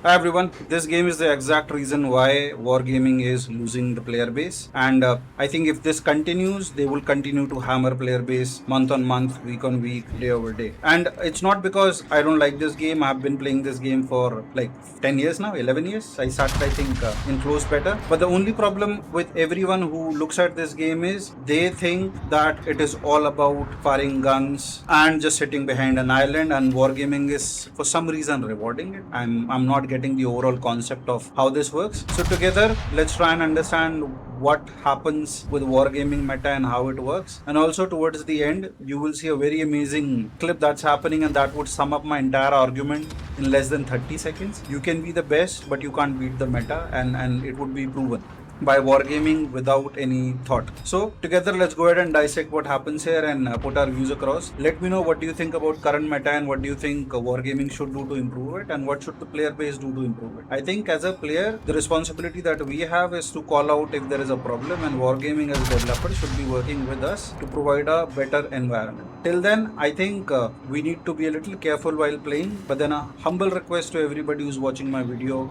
Hi everyone, this game is the exact reason why wargaming is losing the player base, and I think if this continues, they will continue to hammer player base month on month, week on week, day over day. And it's not because I don't like this game. I've been playing this game for like 10 years now, 11 years. I started, I think, in close beta. But the only problem with everyone who looks at this game is they think that it is all about firing guns and just sitting behind an island, and wargaming is for some reason rewarding it. I'm not getting the overall concept of how this works. So together, let's try and understand what happens with wargaming meta and how it works. And also towards the end, you will see a very amazing clip that's happening, and that would sum up my entire argument in less than 30 seconds. You can be the best, but you can't beat the meta, and it would be proven by wargaming without any thought. So together, let's go ahead and dissect what happens here and put our views across. Let me know what do you think about current meta and what do you think wargaming should do to improve it, and what should the player base do to improve it. I think as a player, the responsibility that we have is to call out if there is a problem, and wargaming as a developer should be working with us to provide a better environment. Till then, I think we need to be a little careful while playing, but then a humble request to everybody who's watching my video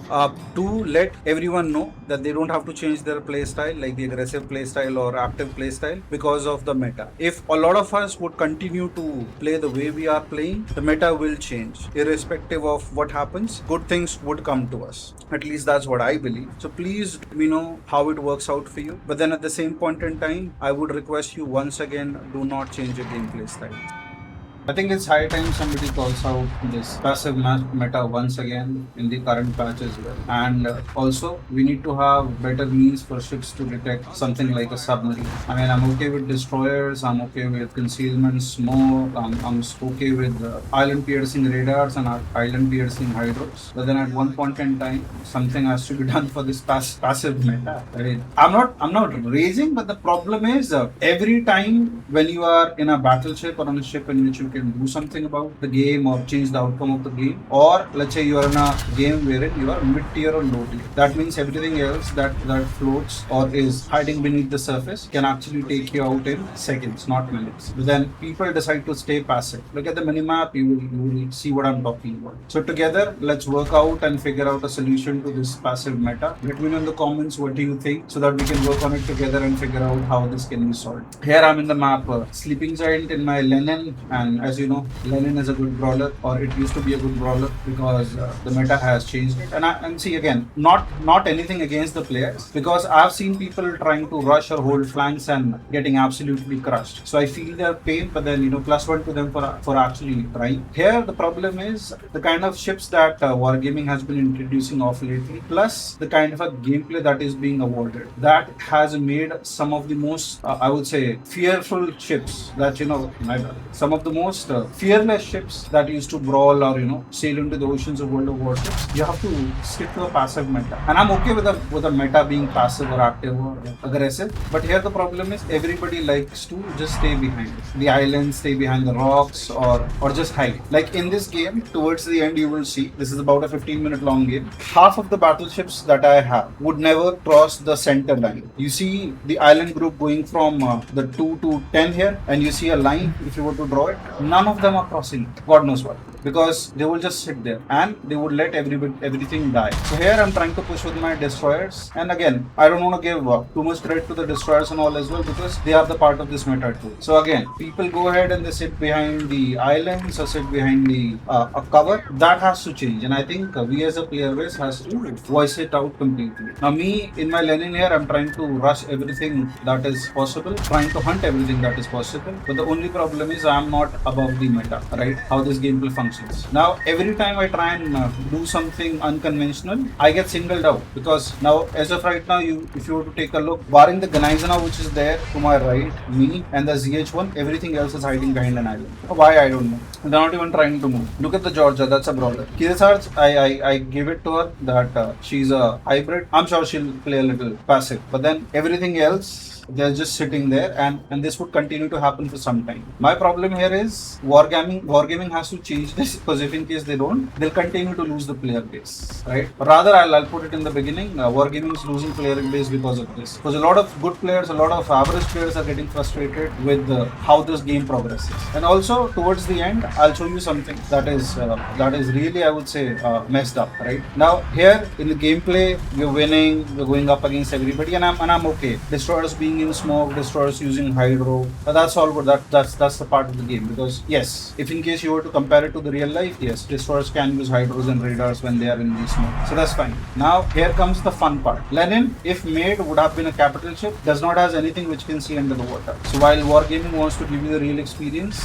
to let everyone know that they don't have to change their play style, like the aggressive play style or active play style, because of the meta. If a lot of us would continue to play the way we are playing, the meta will change. Irrespective of what happens, good things would come to us. At least that's what I believe. So please let me know how it works out for you. But then at the same point in time, I would request you once again, do not change your gameplay style. I think it's high time somebody calls out this passive meta once again in the current patch as well. And also, we need to have better means for ships to detect something like a submarine. I mean, I'm okay with destroyers, I'm okay with concealment, smoke, I'm okay with island piercing radars and island piercing hydros. But then at one point in time, something has to be done for this passive meta. Right? I'm not raising, but the problem is every time when you are in a battleship or on a ship in which you can do something about the game or change the outcome of the game, or let's say you are in a game wherein you are mid-tier or low-tier. That means everything else that floats or is hiding beneath the surface can actually take you out in seconds, not minutes. But then people decide to stay passive. Look at the minimap, you will see what I'm talking about. So together, let's work out and figure out a solution to this passive meta. Let me know in the comments what do you think, so that we can work on it together and figure out how this can be solved. Here I'm in the map, Sleeping Giant in my Lenin, and as you know, Lenin is a good brawler, or it used to be a good brawler, because the meta has changed it. And see again, not anything against the players, because I've seen people trying to rush or hold flanks and getting absolutely crushed. So I feel their pain, but then +1 to them for actually trying. Here the problem is the kind of ships that wargaming has been introducing off lately, plus the kind of a gameplay that is being awarded, that has made some of the most I would say fearful ships that some of the most fearless ships that used to brawl or sail into the oceans of World of Warships. You have to stick to a passive meta, and I'm okay with a meta being passive or active or aggressive. But here the problem is everybody likes to just stay behind the island, stay behind the rocks, or just hide. Like in this game, towards the end, you will see this is about a 15-minute long game. Half of the battleships that I have would never cross the center line. You see the island group going from the 2 to 10 here, and you see a line if you were to draw it. None of them are crossing it. God knows why. Because they will just sit there and they would let everything die. So here I'm trying to push with my destroyers. And again, I don't want to give too much credit to the destroyers and all as well, because they are the part of this meta too. So again, people go ahead and they sit behind the islands or sit behind the a cover. That has to change. And I think we as a player base has to voice it out completely. Now me, in my Lenin here, I'm trying to rush everything that is possible, trying to hunt everything that is possible. But the only problem is I'm not above the meta, right? How this game will function. Now, every time I try and do something unconventional, I get singled out, because now, as of right now, if you were to take a look, barring the Ganaizana which is there to my right, me and the ZH1, everything else is hiding behind an island. Why, I don't know. They're not even trying to move. Look at the Georgia, that's a brawler. Kirisarj, I give it to her that she's a hybrid. I'm sure she'll play a little passive, but then everything else They're just sitting there, and this would continue to happen for some time. My problem here is wargaming has to change this, because if in case they don't, they'll continue to lose the player base, right? Rather, I'll put it in the beginning, wargaming is losing player base because of this. Because a lot of good players, a lot of average players are getting frustrated with how this game progresses. And also towards the end, I'll show you something that is really, I would say, messed up. Right now, here in the gameplay, we're winning, we're going up against everybody, and I'm okay. Destroyers being in smoke, destroyers using hydro, that's all good. That's the part of the game. Because yes, if in case you were to compare it to the real life, yes, destroyers can use hydros and radars when they are in the smoke, so that's fine. Now here comes the fun part. Lenin, if made, would have been a capital ship, does not has anything which can see under the water. So while wargaming wants to give you the real experience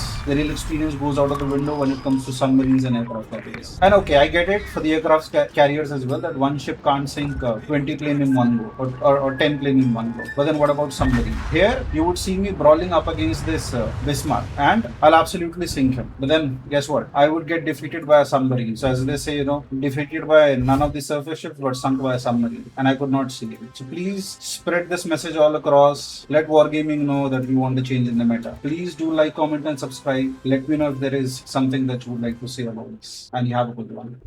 goes out of the window when it comes to submarines and aircraft carriers. And okay, I get it for the aircraft carriers as well, that one ship can't sink 20 plane in one go, or 10 plane in one go. But then what about submarine? Here you would see me brawling up against this Bismarck, and I'll absolutely sink him. But then guess what? I would get defeated by a submarine. So as they say, defeated by none of the surface ships, but sunk by a submarine, and I could not see it. So please spread this message all across. Let wargaming know that we want to change in the meta. Please do like, comment, and subscribe. Let me know if there is something that you would like to say about this. And you have a good one.